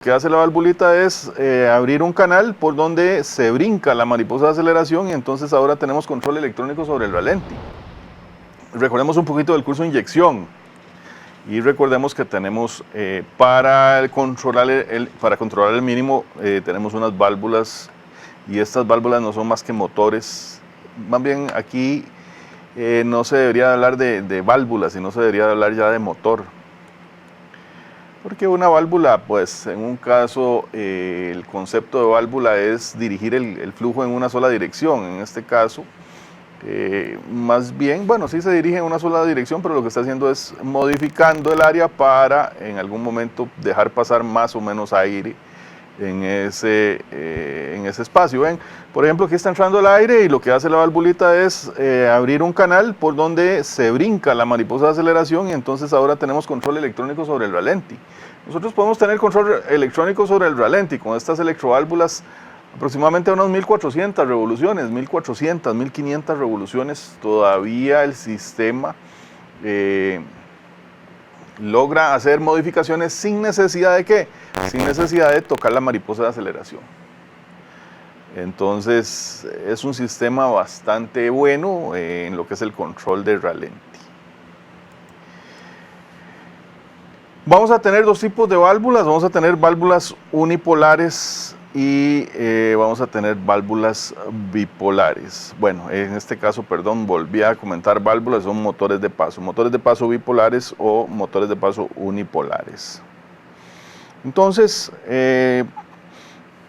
que hace la valvulita es abrir un canal por donde se brinca la mariposa de aceleración y entonces ahora tenemos control electrónico sobre el ralentí. Recordemos un poquito del curso de inyección y recordemos que tenemos para controlar el mínimo tenemos unas válvulas y estas válvulas no son más que motores. Más bien aquí no se debería hablar de válvulas, sino se debería hablar ya de motor. Porque una válvula, pues en un caso el concepto de válvula es dirigir el flujo en una sola dirección. En este caso, más bien, bueno, sí se dirige en una sola dirección, pero lo que está haciendo es modificando el área para en algún momento dejar pasar más o menos aire en ese espacio. ¿Ven? Por ejemplo, aquí está entrando el aire y lo que hace la valvulita es abrir un canal por donde se brinca la mariposa de aceleración y entonces ahora tenemos control electrónico sobre el ralentí. Nosotros podemos tener control electrónico sobre el ralentí con estas electroválvulas aproximadamente unas 1400 revoluciones, 1400, 1500 revoluciones. Todavía el sistema logra hacer modificaciones sin necesidad de ¿qué? Sin necesidad de tocar la mariposa de aceleración. Entonces es un sistema bastante bueno en lo que es el control del ralentí. Vamos a tener dos tipos de válvulas, vamos a tener válvulas unipolares y vamos a tener válvulas bipolares. Bueno, en este caso, perdón, volví a comentar válvulas, son motores de paso bipolares o motores de paso unipolares. Entonces,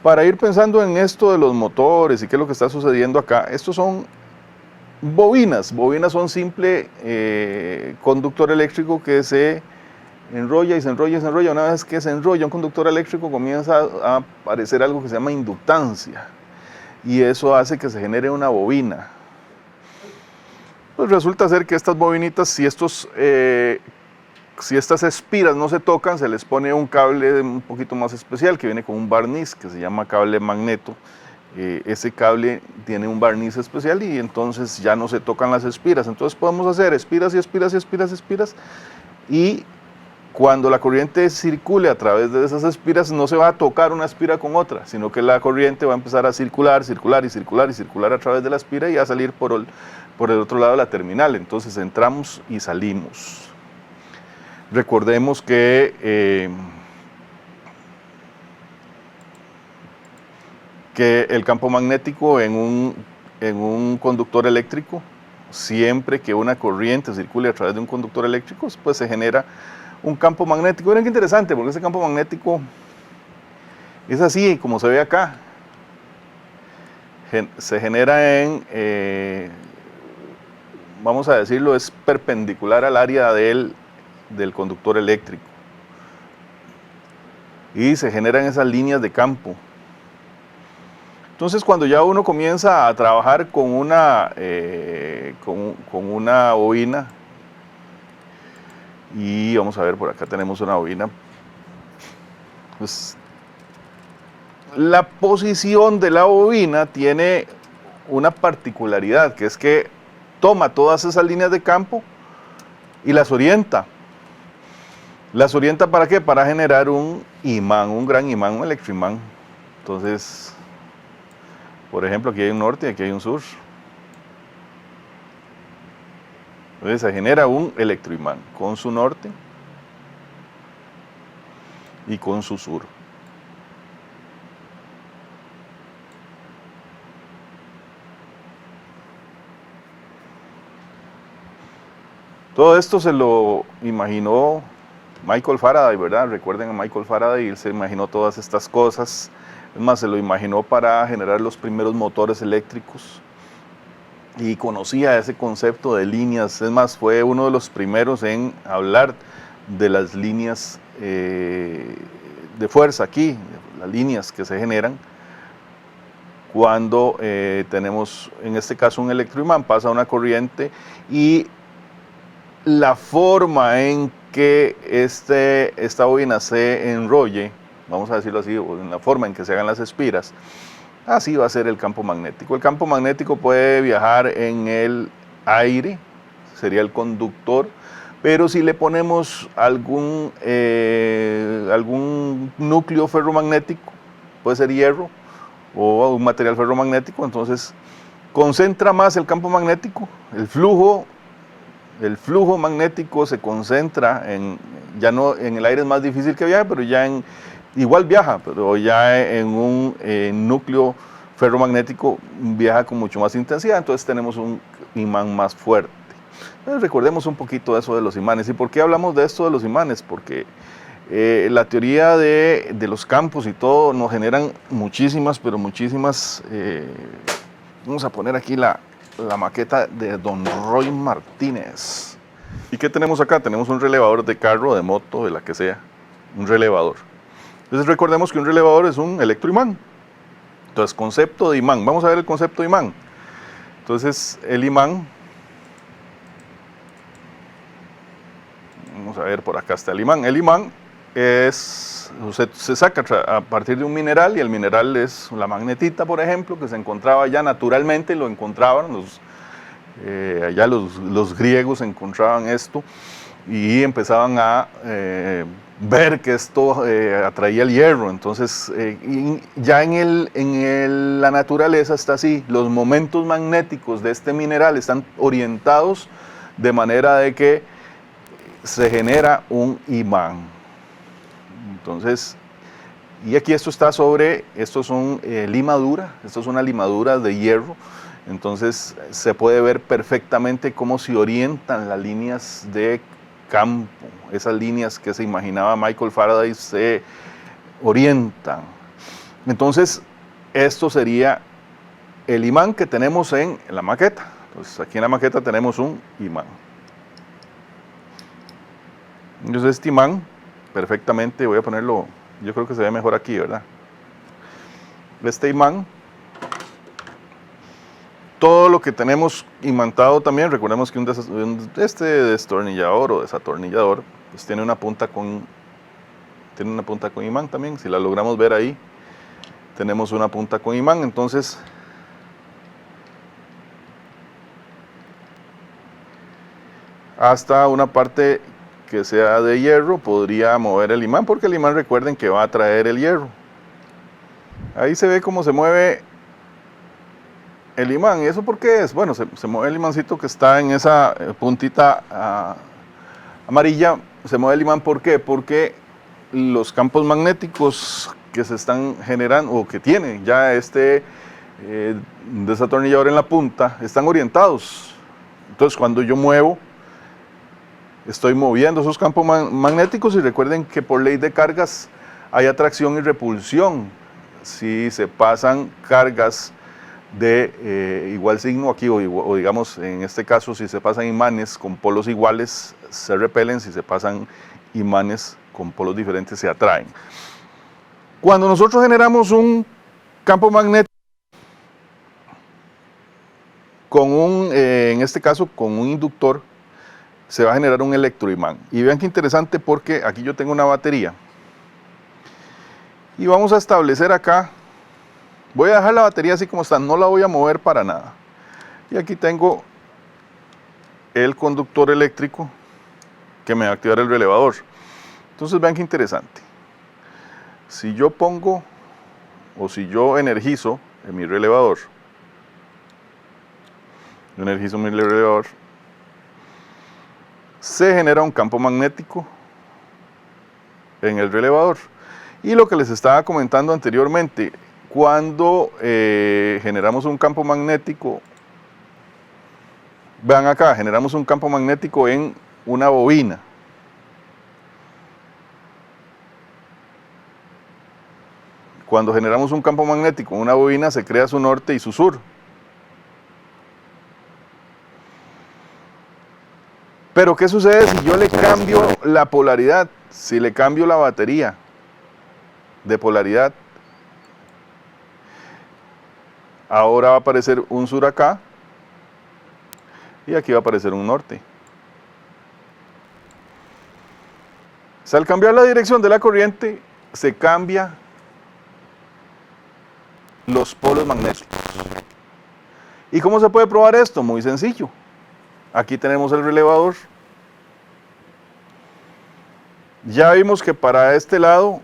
para ir pensando en esto de los motores y qué es lo que está sucediendo acá, estos son bobinas. Bobinas son simple conductor eléctrico que se enrolla y se enrolla y se enrolla. Una vez que se enrolla un conductor eléctrico comienza a aparecer algo que se llama inductancia y eso hace que se genere una bobina. Pues resulta ser que estas bobinitas, si estas espiras no se tocan, se les pone un cable un poquito más especial que viene con un barniz que se llama cable magneto. Ese cable tiene un barniz especial y entonces ya no se tocan las espiras. Entonces podemos hacer espiras y espiras y espiras y espiras y cuando la corriente circule a través de esas espiras no se va a tocar una espira con otra, sino que la corriente va a empezar a circular, circular y circular y circular a través de la espira y a salir por el otro lado de la terminal. Entonces entramos y salimos. Recordemos que el campo magnético en un conductor eléctrico, siempre que una corriente circule a través de un conductor eléctrico, pues se genera un campo magnético. Miren qué interesante, porque ese campo magnético es así como se ve acá. Se genera vamos a decirlo, es perpendicular al área del conductor eléctrico. Y se generan esas líneas de campo. Entonces, cuando ya uno comienza a trabajar con una bobina, y vamos a ver, por acá tenemos una bobina, pues la posición de la bobina tiene una particularidad, que es que toma todas esas líneas de campo y las orienta. ¿Las orienta para qué? Para generar un imán, un gran imán, un electroimán. Entonces, por ejemplo, aquí hay un norte y aquí hay un sur. Entonces se genera un electroimán con su norte y con su sur. Todo esto se lo imaginó Michael Faraday, ¿verdad? Recuerden a Michael Faraday, él se imaginó todas estas cosas. Es más, se lo imaginó para generar los primeros motores eléctricos y conocía ese concepto de líneas. Es más, fue uno de los primeros en hablar de las líneas de fuerza aquí, las líneas que se generan cuando tenemos, en este caso, un electroimán, pasa una corriente y la forma en que esta bobina se enrolle, vamos a decirlo así, o en la forma en que se hagan las espiras, así va a ser el campo magnético. El campo magnético puede viajar en el aire, sería el conductor, Pero si le ponemos algún núcleo ferromagnético, puede ser hierro o un material ferromagnético, entonces concentra más el campo magnético, el flujo magnético se concentra ya no en el aire, es más difícil que viaje, pero igual viaja, pero ya en un núcleo ferromagnético viaja con mucho más intensidad, entonces tenemos un imán más fuerte. Entonces recordemos un poquito eso de los imanes. ¿Y por qué hablamos de esto de los imanes? Porque la teoría de los campos y todo nos generan muchísimas, pero muchísimas... vamos a poner aquí la maqueta de Don Roy Martínez. ¿Y qué tenemos acá? Tenemos un relevador de carro, de moto, de la que sea. Un relevador. Entonces recordemos que un relevador es un electroimán. Entonces, concepto de imán. Vamos a ver el concepto de imán. Entonces, el imán... Vamos a ver, por acá está el imán. El imán se saca a partir de un mineral, y el mineral es la magnetita, por ejemplo, que se encontraba ya naturalmente, lo encontraban, allá los griegos encontraban esto y empezaban a ver que esto atraía el hierro. Entonces, ya la naturaleza está así, los momentos magnéticos de este mineral están orientados de manera de que se genera un imán. Entonces, y aquí esto son limaduras, esto es una limadura de hierro, entonces se puede ver perfectamente cómo se orientan las líneas de campo, esas líneas que se imaginaba Michael Faraday se orientan. Entonces, esto sería el imán que tenemos en la maqueta. Entonces, aquí en la maqueta tenemos un imán. Entonces, este imán, perfectamente, voy a ponerlo, yo creo que se ve mejor aquí, ¿verdad? Este imán, todo lo que tenemos imantado también, recordemos que este destornillador o desatornillador, pues tiene una punta con imán también. Si la logramos ver ahí, tenemos una punta con imán. Entonces, hasta una parte que sea de hierro podría mover el imán, porque el imán, recuerden que va a atraer el hierro. Ahí se ve cómo se mueve el imán. ¿Y eso por qué es? Bueno, se mueve el imancito que está en esa puntita amarilla. Se mueve el imán, ¿por qué? Porque los campos magnéticos que se están generando, o que tiene ya este desatornillador en la punta, están orientados. Entonces, cuando yo muevo, estoy moviendo esos campos magnéticos, y recuerden que por ley de cargas hay atracción y repulsión. Si se pasan cargas de igual signo aquí, o digamos en este caso, si se pasan imanes con polos iguales, se repelen. Si se pasan imanes con polos diferentes, se atraen. Cuando nosotros generamos un campo magnético en este caso con un inductor, se va a generar un electroimán. Y vean qué interesante, porque aquí yo tengo una batería. Y vamos a establecer acá, voy a dejar la batería así como está, no la voy a mover para nada. Y aquí tengo el conductor eléctrico que me va a activar el relevador. Entonces vean qué interesante. Si yo pongo, o si yo energizo en mi relevador, se genera un campo magnético en el relevador. Y lo que les estaba comentando anteriormente, cuando generamos un campo magnético, vean acá, generamos un campo magnético en una bobina. Cuando generamos un campo magnético en una bobina, se crea su norte y su sur. Pero ¿qué sucede si yo le cambio la polaridad? Si le cambio la batería de polaridad, ahora va a aparecer un sur acá, y aquí va a aparecer un norte. O sea, al cambiar la dirección de la corriente, se cambia los polos magnéticos. ¿Y cómo se puede probar esto? Muy sencillo. Aquí tenemos el relevador. Ya vimos que para este lado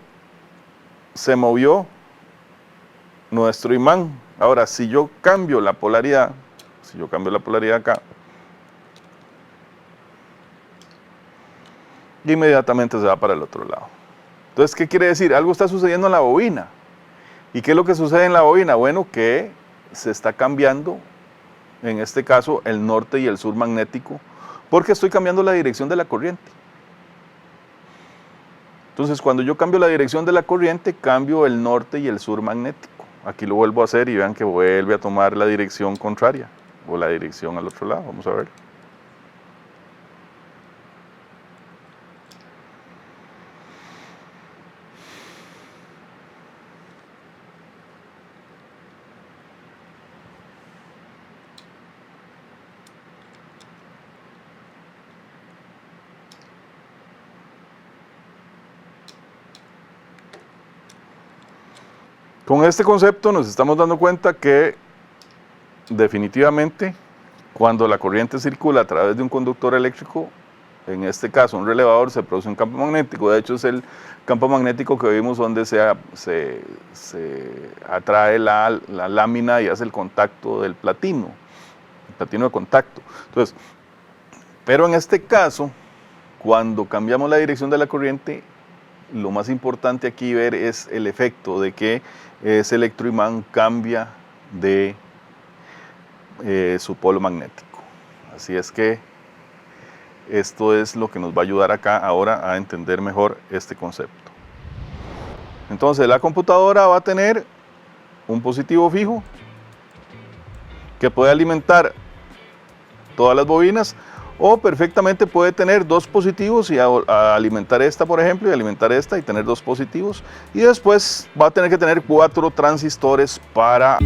se movió nuestro imán. Ahora, si yo cambio la polaridad, acá, inmediatamente se va para el otro lado. Entonces, ¿qué quiere decir? Algo está sucediendo en la bobina. ¿Y qué es lo que sucede en la bobina? Bueno, que se está cambiando, en este caso, el norte y el sur magnético, porque estoy cambiando la dirección de la corriente. Entonces, cuando yo cambio la dirección de la corriente, cambio el norte y el sur magnético. Aquí lo vuelvo a hacer y vean que vuelve a tomar la dirección contraria, o la dirección al otro lado. Vamos a ver. Con este concepto nos estamos dando cuenta que definitivamente cuando la corriente circula a través de un conductor eléctrico, en este caso un relevador, se produce un campo magnético. De hecho, es el campo magnético que vimos donde se atrae la lámina y hace el contacto del platino, el platino de contacto. Entonces, pero en este caso, cuando cambiamos la dirección de la corriente, lo más importante aquí ver es el efecto de que ese electroimán cambia de su polo magnético. Así es que esto es lo que nos va a ayudar acá ahora a entender mejor este concepto. Entonces la computadora va a tener un positivo fijo que puede alimentar todas las bobinas, o perfectamente puede tener dos positivos y alimentar esta, por ejemplo, y alimentar esta y tener dos positivos, y después va a tener que tener 4 transistores para